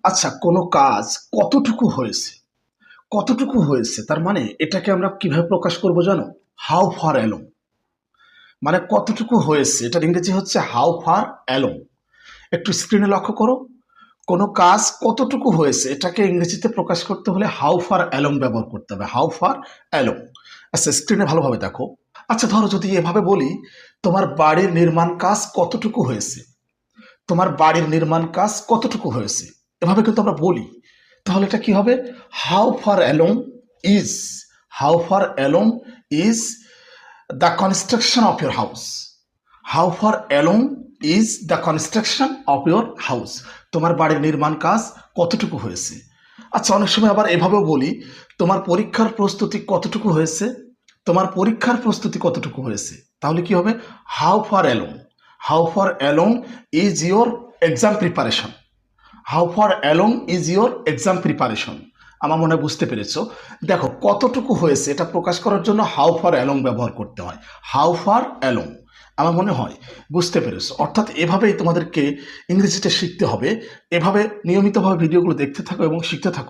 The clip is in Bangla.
আচ্ছা, কোনো কাজ কতটুকু হয়েছে, কতটুকু হয়েছে তার মানে এটাকে আমরা কিভাবে প্রকাশ করব জানো? How far along. মানে কতটুকু হয়েছে, এটার ইংরেজি হচ্ছে হাউ ফার অ্যালং। একটু স্ক্রিনে লক্ষ্য করো, কোনো কাজ কতটুকু হয়েছে এটাকে ইংরেজিতে প্রকাশ করতে হলে হাউ ফার অ্যালং ব্যবহার করতে হবে, হাউ ফার অ্যালং। আচ্ছা, স্ক্রিনে ভালোভাবে দেখো। আচ্ছা, ধরো যদি এভাবে বলি, তোমার বাড়ির নির্মাণ কাজ কতটুকু হয়েছে, তোমার বাড়ির নির্মাণ কাজ কতটুকু হয়েছে, এভাবে কিন্তু আমরা বলি। তাহলে এটা কি হবে? How far along is, how far along is the construction of your house. How far along is the construction of your house. তোমার বাড়ির নির্মাণ কাজ কতটুকু হয়েছে। আচ্ছা, অনেক সময় আবার এভাবেও বলি, তোমার পরীক্ষার প্রস্তুতি কতটুকু হয়েছে, তোমার পরীক্ষার প্রস্তুতি কতটুকু হয়েছে। তাহলে কি হবে? How far along, how far along is your exam preparation, how far along is your exam preparation. আমার মনে হয় বুঝতে পেরেছো। দেখো, কতটুকু হয়েছে এটা প্রকাশ করার জন্য হাউ ফার অ্যালং ব্যবহার করতে হয়, হাউ ফার অ্যালং। আমার মনে হয় বুঝতে পেরেছো। অর্থাৎ এভাবেই তোমাদেরকে ইংরেজিটা শিখতে হবে। এভাবে নিয়মিতভাবে ভিডিওগুলো দেখতে থাকো এবং শিখতে থাকো।